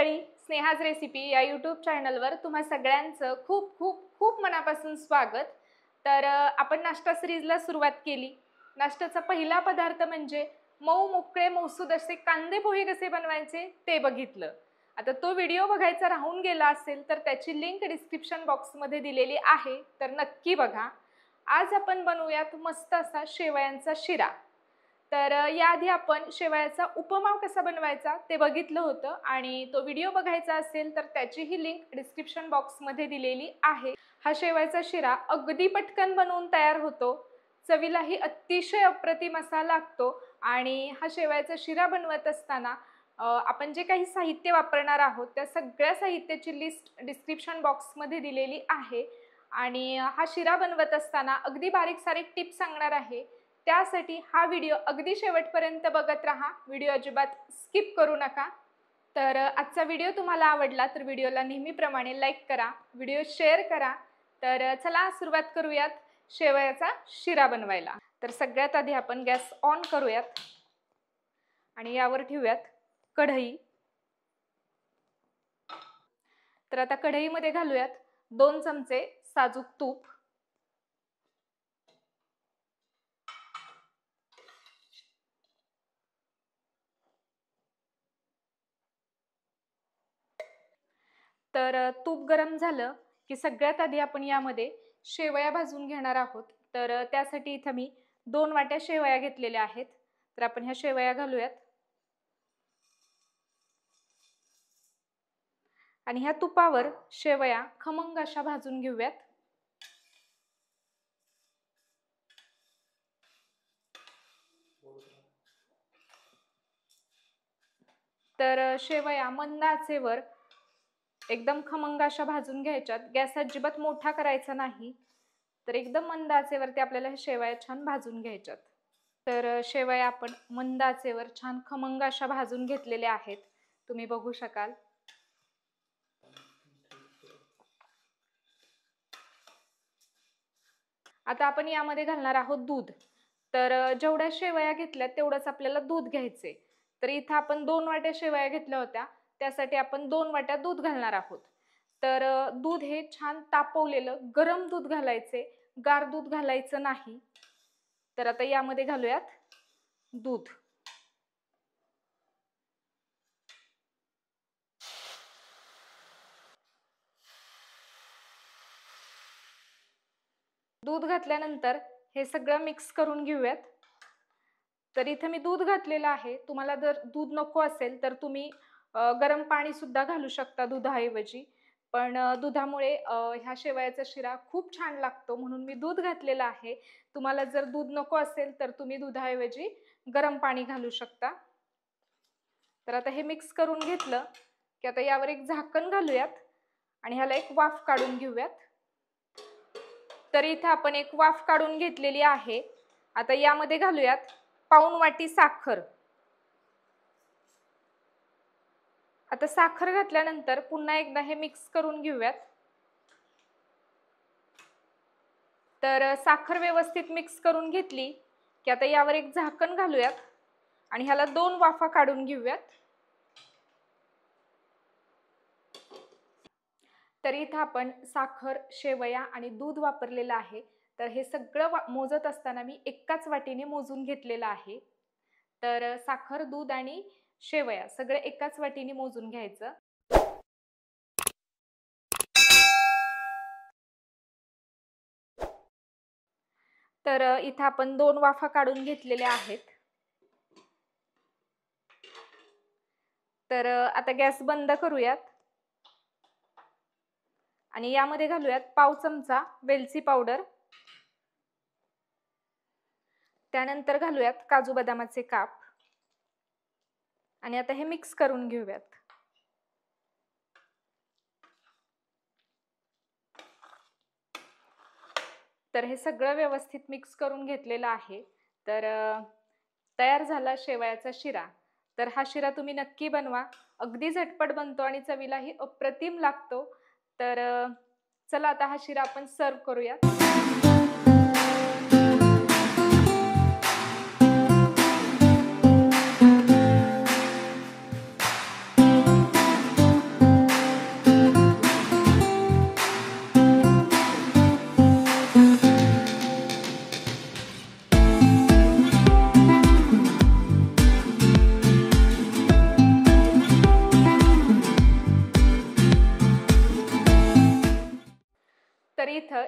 मंडळी, स्नेहाज रेसिपी या यूट्यूब चॅनलवर तुम्हा सगळ्यांचं खूप खूप खूप मनापासून स्वागत। तर आपण नाश्ता सिरीजला सुरुवात केली। नाश्त्याचा पहिला पदार्थ म्हणजे मऊ मोकळे मौसूद असे कांदे पोहे कसे बनवायचे ते बघितलं। आता तो व्हिडिओ बघायचा राहून गेला असेल तर त्याची लिंक डिस्क्रिप्शन बॉक्समध्ये दिलेली आहे, तर नक्की बघा। आज आपण बनवूयात मस्त असा शेवयांचा शिरा। तर याआधी आपण शेवयाचा उपमा कसा बनवायचा ते बघितलं होतं आणि तो व्हिडिओ बघायचा असेल तर त्याचीही लिंक डिस्क्रिप्शन बॉक्समध्ये दिलेली आहे। हा शेवयाचा शिरा अगदी पटकन बनवून तयार होतो, चवीलाही अतिशय अप्रतिम असा लागतो। आणि हा शेवयाचा शिरा बनवत असताना आपण जे काही साहित्य वापरणार आहोत त्या सगळ्या साहित्याची लिस्ट डिस्क्रिप्शन बॉक्समध्ये दिलेली आहे। आणि हा शिरा बनवत असताना अगदी बारीक सारीक टिप्स सांगणार आहे, त्यासाठी हा व्हिडिओ अगदी शेवटपर्यंत बघत राहा, व्हिडिओ अजिबात स्किप करू नका। तर आजचा व्हिडिओ तुम्हाला आवडला तर व्हिडिओला नेहमीप्रमाणे लाईक करा, व्हिडिओ शेअर करा। तर चला सुरुवात करूयात शेवयाचा शिरा बनवायला। तर सगळ्यात आधी आपण गॅस ऑन करूयात आणि यावर ठेवूयात कढई। तर आता कढईमध्ये घालूयात 2 चमचे साजूक तूप। तर तूप गरम झालं की सगळ्यात आधी आपण यामध्ये शेवया भाजून घेणार आहोत। तर त्यासाठी इथं मी 2 वाट्या शेवया घेतलेल्या आहेत। तर आपण ह्या शेवया घालूयात आणि ह्या तुपावर शेवया खमंग अशा भाजून घेऊयात। तर शेवया मंद आचेवर एकदम खमंग अशा भाजून घ्यायच्यात। गॅस अजिबात मोठा करायचा नाही, तर एकदम मंद आचेवरती आपल्याला हे शेवया छान भाजून घ्यायच्यात। तर शेवया आपण मंद आचेवर छान खमंग अशा भाजून घेतलेल्या आहेत, तुम्ही बघू शकाल। आता आपण यामध्ये घालणार आहोत दूध। तर जेवढ्या शेवया घेतल्या तेवढंच आपल्याला दूध घ्यायचे। तर इथं आपण 2 वाट्या शेवया घेतल्या होत्या, त्यासाठी आपण 2 वाट्या दूध घालणार आहोत। तर दूध हे छान तापवलेलं गरम दूध घालायचे, गार दूध घालायचं नाही। तर आता यामध्ये घालूयात दूध। दूध घातल्यानंतर हे सगळं मिक्स करून घेऊयात। तर इथे मी दूध घातलेलं आहे, तुम्हाला जर दूध नको असेल तर तुम्ही गरम पाणी सुद्धा घालू शकता दुधाऐवजी। पण दुधामुळे ह्या शेवयाचा शिरा खूप छान लागतो, म्हणून मी दूध घातलेलं आहे। तुम्हाला जर दूध नको असेल तर तुम्ही दुधाऐवजी गरम पाणी घालू शकता। तर आता हे मिक्स करून घेतलं की आता यावर एक झाकण घालूयात आणि ह्याला एक वाफ काढून घेऊयात। तर इथे आपण एक वाफ काढून घेतलेली आहे। आता यामध्ये घालूयात पाऊण वाटी साखर। आता साखर घातल्यानंतर पुन्हा एकदा हे मिक्स करून घेऊयात। तर साखर व्यवस्थित मिक्स करून घेतली की आता यावर एक झाकण घालूयात आणि ह्याला 2 वाफा काढून घेऊयात। तर इथं आपण साखर, शेवया आणि दूध वापरलेलं आहे। तर हे सगळं मोजत असताना मी एकाच वाटीने मोजून घेतलेलं आहे। तर साखर, दूध आणि शेवया सगळं एकाच वाटीने मोजून घ्यायचं। तर इथं आपण 2 वाफा काढून घेतलेल्या आहेत। तर आता गॅस बंद करूयात आणि यामध्ये घालूयात पाव चमचा वेलची पावडर। त्यानंतर घालूयात काजू बदामाचे काप आणि आता हे मिक्स करून घेऊयात। तर हे सगळं व्यवस्थित मिक्स करून घेतलेलं आहे। तर तयार झाला शेवयाचा शिरा। तर हा शिरा तुम्ही नक्की बनवा, अगदी झटपट बनतो आणि चवीलाही अप्रतिम लागतो। तर चला आता हा शिरा आपण सर्व करूया।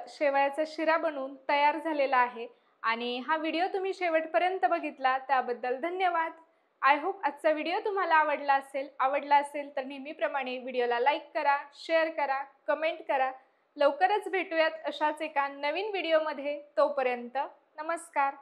शेवयाचा शिरा बनवून तयार झालेला आहे आणि हा व्हिडिओ तुम्ही शेवटपर्यंत बघितला त्याबद्दल धन्यवाद. आय होप आजचा व्हिडिओ तुम्हाला आवडला असेल तर नेहमीप्रमाणे व्हिडिओला लाईक करा, शेअर करा, कमेंट करा. लवकरच भेटूयात अशाच एका नवीन व्हिडिओमध्ये. तोपर्यंत नमस्कार.